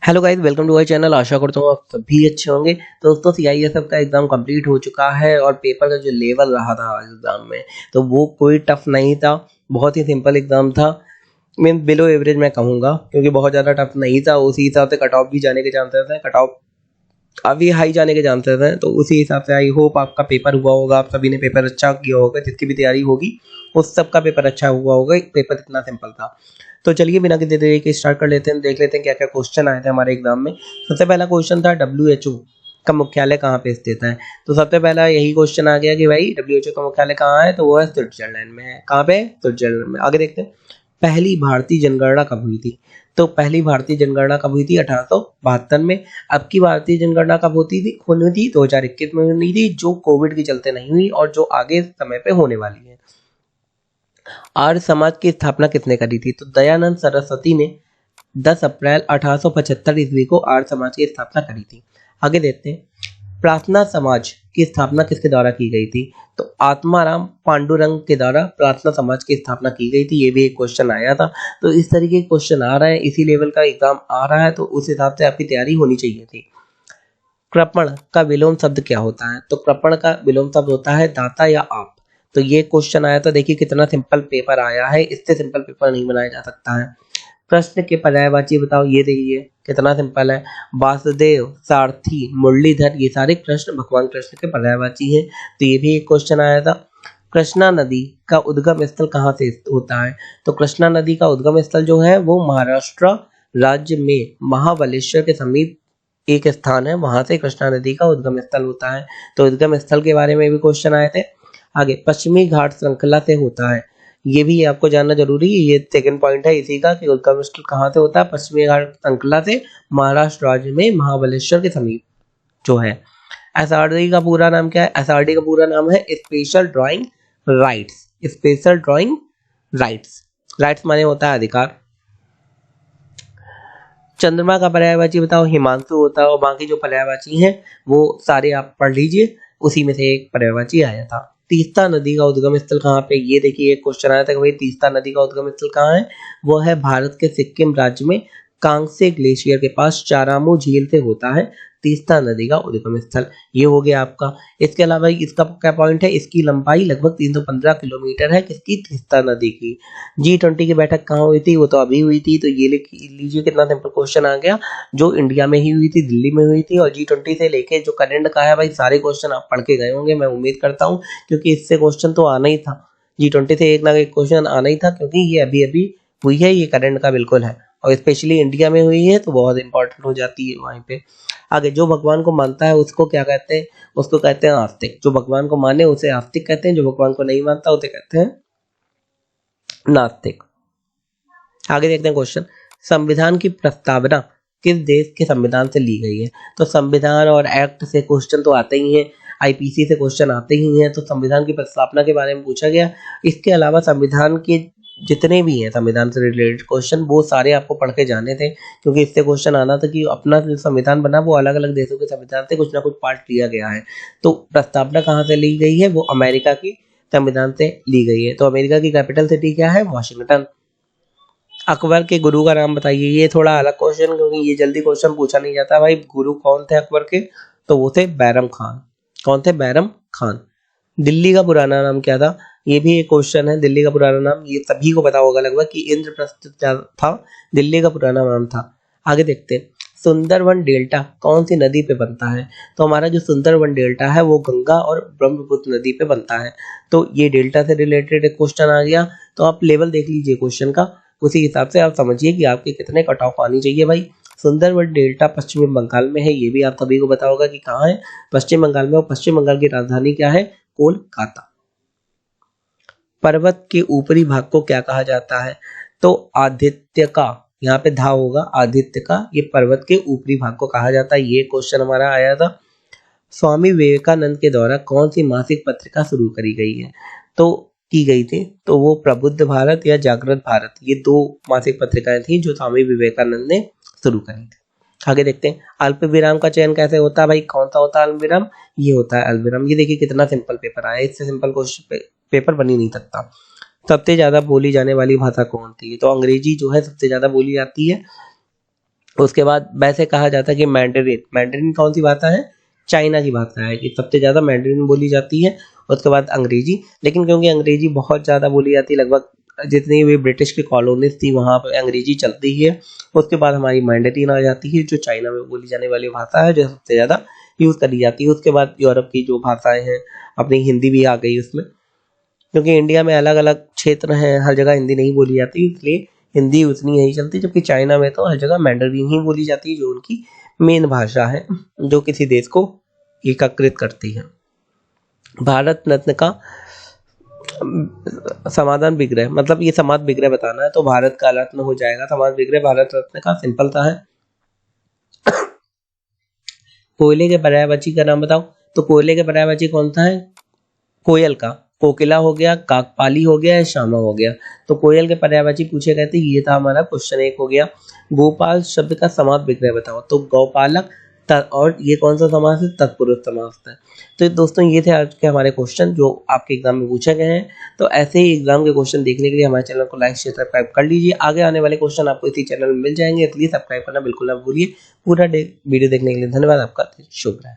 Hello guys, welcome to our channel. आशा करता हूँ आप सभी अच्छे होंगे। तो दोस्तों, सीआईएसएफ का एग्जाम कंप्लीट हो चुका है और पेपर का जो लेवल रहा था एग्जाम में, तो वो कोई टफ नहीं था। बहुत ही सिंपल एग्जाम था। मीन बिलो एवरेज मैं कहूँगा, क्योंकि बहुत ज़्यादा टफ नहीं था। उसी हिसाब से कट ऑफ भी जाने के चांसेस हैं, कट ऑफ काफ़ी हाई जाने के चांसेस हैं। तो उसी हिसाब से आई होप आपका पेपर हुआ होगा, आप सभी ने पेपर अच्छा किया होगा। जिसकी भी तैयारी होगी उस सब का पेपर अच्छा हुआ होगा। पेपर इतना सिंपल था। तो चलिए बिना किसी देरी के स्टार्ट कर लेते हैं। देख लेते हैं क्या क्या क्वेश्चन आए थे हमारे एग्जाम में। सबसे पहला क्वेश्चन था WHO का मुख्यालय कहाँ पे स्थित है। तो सबसे पहला यही क्वेश्चन आ गया कि भाई WHO का मुख्यालय कहाँ है, तो वो है स्विट्जरलैंड में है। कहाँ पे? स्विट्जरलैंड में। आगे देखते हैं, पहली भारतीय जनगणना कब हुई थी। तो पहली भारतीय जनगणना कब हुई थी? 1872 में। अब की भारतीय जनगणना कब होनी थी? 2021 में होनी थी, जो कोविड के चलते नहीं हुई और जो आगे समय पे होने वाली है। आर्य समाज की स्थापना किसने करी थी? तो दयानंद सरस्वती ने 10 अप्रैल 1875 ईस्वी को आर्य समाज की स्थापना करी थी। आगे देखते हैं, प्रार्थना समाज की स्थापना किसके द्वारा की गई थी? तो आत्माराम पांडुरंग के द्वारा प्रार्थना समाज की स्थापना की गई थी। ये भी एक क्वेश्चन आया था। तो इस तरीके के क्वेश्चन आ रहे हैं, इसी लेवल का एग्जाम आ रहा है, तो उस हिसाब से आपकी तैयारी होनी चाहिए थी। कृपण का विलोम शब्द क्या होता है? तो कृपण का विलोम शब्द होता है दाता या आप। तो ये क्वेश्चन आया था। देखिए कितना सिंपल पेपर आया है, इससे सिंपल पेपर नहीं बनाया जा सकता है। प्रश्न के पर्यायवाची बताओ। ये देखिए कितना सिंपल है। वासुदेव, सारथी, मुरलीधर, ये सारे प्रश्न भगवान कृष्ण के पर्यायवाची हैं। तो ये भी एक क्वेश्चन आया था। कृष्णा नदी का उद्गम स्थल कहाँ से होता है? तो कृष्णा नदी का उद्गम स्थल जो है वो महाराष्ट्र राज्य में महाबलेश्वर के समीप एक स्थान है, वहां से कृष्णा नदी का उद्गम स्थल होता है। तो उद्गम स्थल के बारे में भी क्वेश्चन आए थे। आगे, पश्चिमी घाट श्रृंखला से होता है। ये भी आपको जानना जरूरी है। ये सेकंड पॉइंट है इसी का कि उद्गम स्थल कहाँ से होता है। पश्चिमी घाट श्रृंखला से महाराष्ट्र राज्य में महाबलेश्वर के समीप जो है। एसआरडी का पूरा नाम क्या है? एसआरडी का पूरा नाम है special drawing rights. Special drawing rights, rights माने होता है अधिकार। चंद्रमा का पर्यायवाची बताओ। हिमांशु होता है, और बाकी जो पर्यायवाची हैं वो सारे आप पढ़ लीजिए। उसी में से एक पर्यायवाची आया था। तीस्ता नदी का उद्गम स्थल कहाँ पे? ये देखिए एक क्वेश्चन आया था कि भाई तीस्ता नदी का उद्गम स्थल कहाँ है। वो है भारत के सिक्किम राज्य में कांगसे ग्लेशियर के पास चारामू झील से होता है तीस्ता नदी का उद्गम स्थल। ये हो गया आपका। इसके अलावा इसका क्या पॉइंट है? इसकी लंबाई लगभग 315 किलोमीटर है। किसकी? तीस्ता नदी की। G20 की बैठक कहाँ हुई थी? वो तो अभी हुई थी। तो ये लिख लीजिए कितना सिंपल क्वेश्चन आ गया। जो इंडिया में ही हुई थी, दिल्ली में हुई थी। और G20 से लेके जो करंट का है भाई, सारे क्वेश्चन आप पढ़ के गए होंगे, मैं उम्मीद करता हूँ, क्योंकि इससे क्वेश्चन तो आना ही था। G20 से एक ना एक क्वेश्चन आना ही था, क्योंकि ये अभी अभी हुई है, ये करंट का बिल्कुल है। और स्पेशली इंडिया में हुई है तो बहुत इंपॉर्टेंट हो जाती है वहीं पे। आगे, जो भगवान को मानता है उसको क्या कहते हैं? उसको कहते हैं आस्तिक। जो भगवान को माने उसे आस्तिक कहते हैं, जो भगवान को नहीं मानता उसे कहते हैं नास्तिक। आगे देखते हैं क्वेश्चन, संविधान की प्रस्तावना किस देश के संविधान से ली गई है? तो संविधान और एक्ट से क्वेश्चन तो आते ही हैं, आईपीसी से क्वेश्चन आते ही हैं। तो संविधान की प्रस्तावना के बारे में पूछा गया। इसके अलावा संविधान के जितने भी हैं संविधान से रिलेटेड क्वेश्चन, वो सारे आपको पढ़ के जाने थे, क्योंकि इससे क्वेश्चन आना था कि अपना जो संविधान बना वो अलग अलग देशों के संविधान से कुछ ना कुछ पार्ट लिया गया है। तो प्रस्तावना कहाँ से ली गई है? वो अमेरिका की संविधान से ली गई है। तो अमेरिका की कैपिटल सिटी क्या है? वॉशिंगटन। अकबर के गुरु का नाम बताइए। ये थोड़ा अलग क्वेश्चन, क्योंकि ये जल्दी क्वेश्चन पूछा नहीं जाता। भाई गुरु कौन थे अकबर के? तो वो थे बैरम खान। कौन थे? बैरम खान। दिल्ली का पुराना नाम क्या था? ये भी एक क्वेश्चन है। दिल्ली का पुराना नाम ये सभी को पता होगा लगभग, कि इंद्रप्रस्थ था दिल्ली का पुराना नाम था। आगे देखते हैं, सुंदरवन डेल्टा कौन सी नदी पे बनता है? तो हमारा जो सुंदरवन डेल्टा है वो गंगा और ब्रह्मपुत्र नदी पे बनता है। तो ये डेल्टा से रिलेटेड एक क्वेश्चन आ गया। तो आप लेवल देख लीजिए क्वेश्चन का, उसी हिसाब से आप समझिए कि आपके कितने कट ऑफ आनी चाहिए। भाई सुंदरवन डेल्टा पश्चिम बंगाल में है, ये भी आप सभी को पता होगा कि कहाँ है, पश्चिम बंगाल में। और पश्चिम बंगाल की राजधानी क्या है? कोलकाता। पर्वत के ऊपरी भाग को क्या कहा जाता है? तो आदित्य का, यहाँ पे धा होगा, आदित्य का, ये पर्वत के ऊपरी भाग को कहा जाता है। ये क्वेश्चन हमारा आया था। स्वामी विवेकानंद के द्वारा कौन सी मासिक पत्रिका शुरू करी गई है? तो की गई थी, तो वो प्रबुद्ध भारत या जागृत भारत, ये दो मासिक पत्रिकाएं थी जो स्वामी विवेकानंद ने शुरू करी थी। आगे देखते हैं, अल्प विराम का चयन कैसे होता है? भाई कौन सा होता है अल्प विराम? ये होता है अल्प विराम। ये देखिए कितना सिंपल पेपर आया, इससे सिंपल क्वेश्चन पेपर बन ही नहीं सकता। सबसे ज्यादा बोली जाने वाली भाषा कौन थी? तो अंग्रेजी जो है सबसे ज्यादा बोली जाती है। उसके बाद वैसे कहा जाता है कि मैंडरिन, मैंडरिन कौन सी भाषा है? चाइना की भाषा है, कि सबसे ज़्यादा मैंडरिन बोली जाती है। उसके बाद अंग्रेजी, लेकिन क्योंकि अंग्रेजी बहुत ज़्यादा बोली जाती है, लगभग जितनी भी ब्रिटिश की कॉलोनीज थी वहाँ पर अंग्रेजी चलती ही है। उसके बाद हमारी मैंडरिन आ जाती है, जो चाइना में बोली जाने वाली भाषा है, जो सबसे ज़्यादा यूज़ करी जाती है। उसके बाद यूरोप की जो भाषाएं हैं, अपनी हिंदी भी आ गई उसमें, क्योंकि इंडिया में अलग अलग क्षेत्र हैं, हर जगह हिंदी नहीं बोली जाती, इसलिए हिंदी उतनी नहीं चलती। जबकि चाइना में तो हर जगह मैंडरिन ही बोली जाती है, जो उनकी मेन भाषा है, जो किसी देश को एकीकृत करती है। भारत रत्न का समाधान विग्रह, मतलब ये समाज विग्रह बताना है, तो भारत का रत्न हो जाएगा समाज विग्रह। भारत रत्न का सिंपल सा है। कोयले के पर्यायवाची का नाम बताओ, तो कोयले के पर्यायवाची कौन सा है? कोयल का, कोकिला हो गया, काकपाली हो गया, या श्यामा हो गया। तो कोयल के पर्यायवाची पूछे गए थे, ये था हमारा क्वेश्चन 1 हो गया। गोपाल शब्द का समास विग्रह बताओ, तो गौपालक और ये कौन सा समास है? तत्पुरुष समास है। तो दोस्तों ये थे आज के हमारे क्वेश्चन जो आपके एग्जाम में पूछे गए हैं। तो ऐसे ही एग्जाम के क्वेश्चन देखने के लिए हमारे चैनल को लाइक शेयर सब्सक्राइब कर लीजिए। आगे आने वाले क्वेश्चन आपको इसी चैनल में मिल जाएंगे, इसलिए सब्सक्राइब करना बिल्कुल ना भूलिए। पूरा वीडियो देखने के लिए धन्यवाद। आपका शुभ रहे।